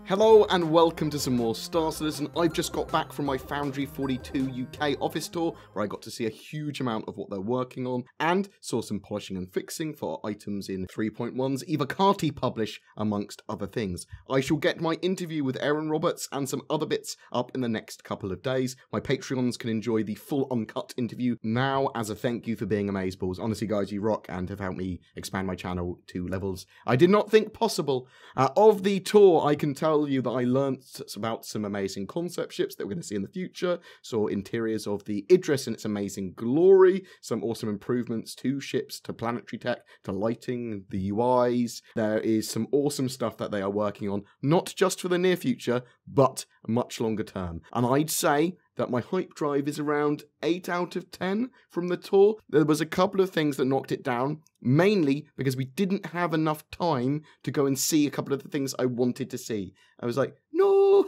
Hello and welcome to some more Star Citizen. I've just got back from my Foundry 42 UK office tour where I got to see a huge amount of what they're working on and saw some polishing and fixing for items in 3.1's evocati publish, amongst other things. I shall get my interview with Erin Roberts and some other bits up in the next couple of days. My Patreons can enjoy the full uncut interview now as a thank you for being amazeballs. Honestly guys, you rock and have helped me expand my channel to levels I did not think possible. Of the tour, I can tell you that I learnt about some amazing concept ships that we're going to see in the future, saw interiors of the Idris in its amazing glory, some awesome improvements to ships, to planetary tech, to lighting, the UIs. There is some awesome stuff that they are working on, not just for the near future, but much longer term. And I'd say that my hype drive is around 8 out of 10 from the tour. There was a couple of things that knocked it down, mainly because we didn't have enough time to go and see a couple of the things I wanted to see. I was like, no,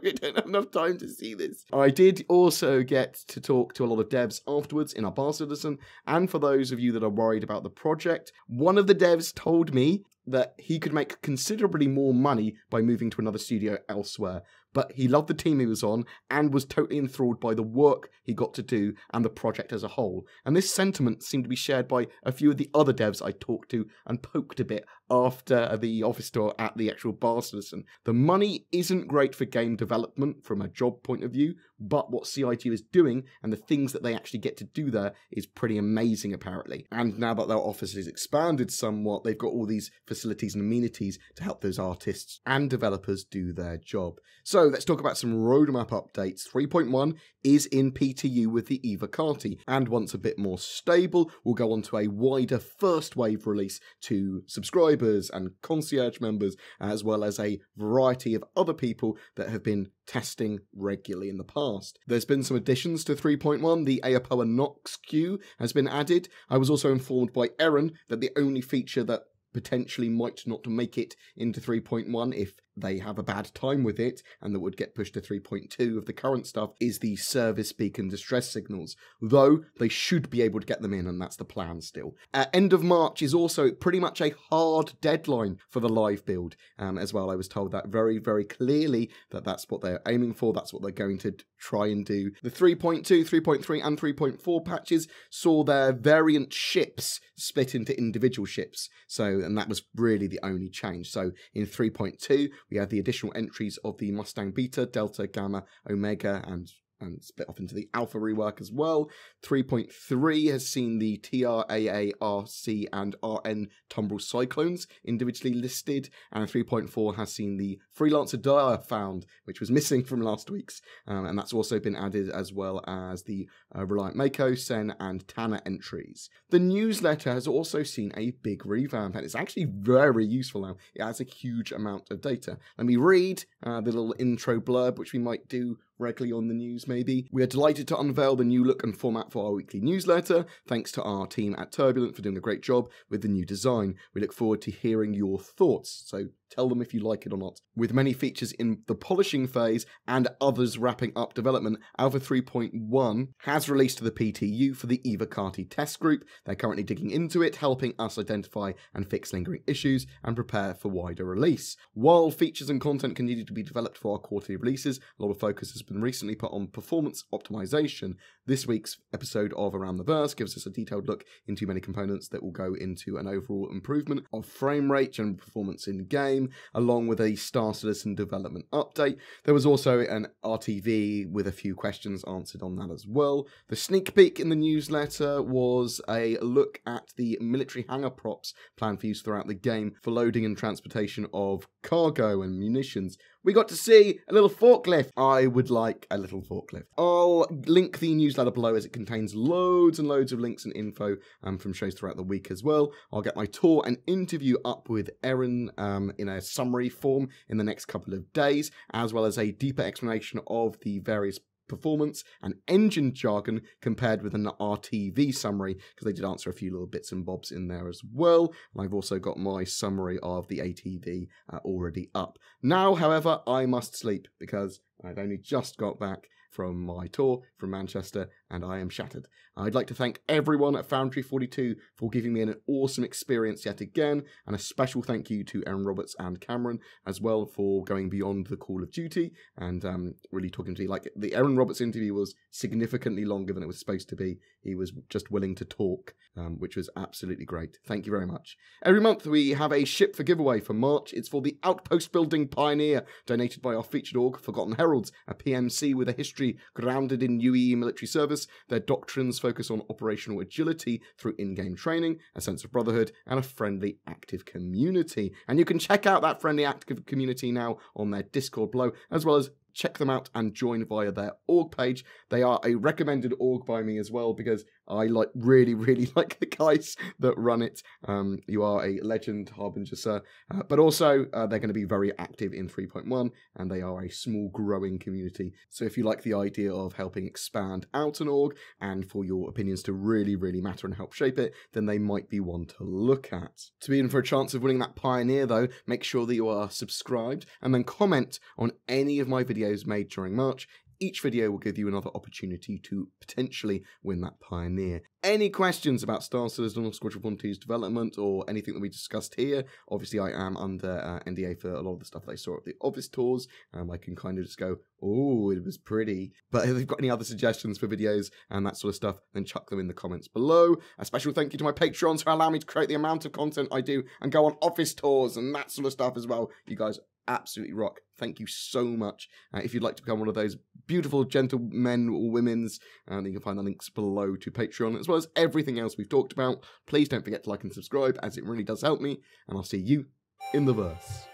we don't have enough time to see this. I did also get to talk to a lot of devs afterwards in our Bar Citizen, and for those of you that are worried about the project, one of the devs told me that he could make considerably more money by moving to another studio elsewhere. But he loved the team he was on and was totally enthralled by the work he got to do and the project as a whole. And this sentiment seemed to be shared by a few of the other devs I talked to and poked a bit after the office tour at the actual Bar Citizen. The money isn't great for game development from a job point of view, but what CITU is doing and the things that they actually get to do there is pretty amazing apparently. And now that their office is expanded somewhat, they've got all these facilities and amenities to help those artists and developers do their job. So let's talk about some roadmap updates. 3.1 is in PTU with the evocati, and once a bit more stable, we'll go on to a wider first wave release to subscribers and concierge members, as well as a variety of other people that have been testing regularly in the past. There's been some additions to 3.1. The Aopoa Nox queue has been added. I was also informed by Erin that the only feature that potentially might not make it into 3.1 if they have a bad time with it, and that would get pushed to 3.2 of the current stuff, is the service beacon distress signals, though they should be able to get them in, and that's the plan still. End of March is also pretty much a hard deadline for the live build as well. I was told that very, very clearly that that's what they're aiming for, that's what they're going to try and do. The 3.2, 3.3 and 3.4 patches saw their variant ships split into individual ships, and that was really the only change. So in 3.2 we have the additional entries of the Mustang Beta, Delta, Gamma, Omega, and split off into the Alpha rework as well. 3.3 has seen the TRAA, RC, and RN Tumbrel Cyclones individually listed, and 3.4 has seen the Freelancer Dire found, which was missing from last week's, and that's also been added, as well as the Reliant Mako, Sen, and Tanner entries. The newsletter has also seen a big revamp, and it's actually very useful now. It has a huge amount of data. Let me read the little intro blurb, which we might do regularly on the news maybe. We are delighted to unveil the new look and format for our weekly newsletter. Thanks to our team at Turbulent for doing a great job with the new design. We look forward to hearing your thoughts, so tell them if you like it or not. With many features in the polishing phase and others wrapping up development, Alpha 3.1 has released to the PTU for the evocati test group. They're currently digging into it, helping us identify and fix lingering issues and prepare for wider release. While features and content continue to be developed for our quarterly releases, a lot of focus has been recently put on performance optimization. This week's episode of Around the Verse gives us a detailed look into many components that will go into an overall improvement of frame rate and performance in game, along with a Star Citizen development update. There was also an RTV with a few questions answered on that as well. The sneak peek in the newsletter was a look at the military hangar props planned for use throughout the game for loading and transportation of cargo and munitions. We got to see a little forklift. I would like a little forklift. I'll link the newsletter below as it contains loads and loads of links and info from shows throughout the week as well. I'll get my tour and interview up with Erin in a summary form in the next couple of days, as well as a deeper explanation of the various performance and engine jargon compared with an RTV summary, because they did answer a few little bits and bobs in there as well. And I've also got my summary of the ATV already up. Now, however, I must sleep because I've only just got back from my tour from Manchester and I am shattered. I'd like to thank everyone at Foundry 42 for giving me an awesome experience yet again, and a special thank you to Erin Roberts and Cameron as well for going beyond the call of duty and really talking to me. Like, the Erin Roberts interview was significantly longer than it was supposed to be. He was just willing to talk, which was absolutely great. Thank you very much. Every month we have a ship for giveaway for March. It's for the Outpost Building Pioneer, donated by our featured org, Forgotten Heralds, a PMC with a history grounded in UEE military service. Their doctrines focus on operational agility through in-game training, a sense of brotherhood, and a friendly, active community. And you can check out that friendly, active community now on their Discord below, as well as check them out and join via their org page. They are a recommended org by me as well, because I really like the guys that run it. You are a legend, Harbinger, sir. But also, they're going to be very active in 3.1, and they are a small, growing community. So if you like the idea of helping expand out an org, and for your opinions to really matter and help shape it, then they might be one to look at. To be in for a chance of winning that Pioneer, though, make sure that you are subscribed, and then comment on any of my videos made during March. Each video will give you another opportunity to potentially win that Pioneer. Any questions about Star Citizen or Squadron 1-2's development or anything that we discussed here? Obviously, I am under NDA for a lot of the stuff that I saw at the office tours. I can kind of just go, oh, it was pretty. But if you've got any other suggestions for videos and that sort of stuff, then chuck them in the comments below. A special thank you to my Patreons who allow me to create the amount of content I do and go on office tours and that sort of stuff as well. You guys absolutely rock. Thank you so much. If you'd like to become one of those beautiful gentlemen or women's, then you can find the links below to Patreon, as well as everything else we've talked about. Please don't forget to like and subscribe, as it really does help me, and I'll see you in the verse.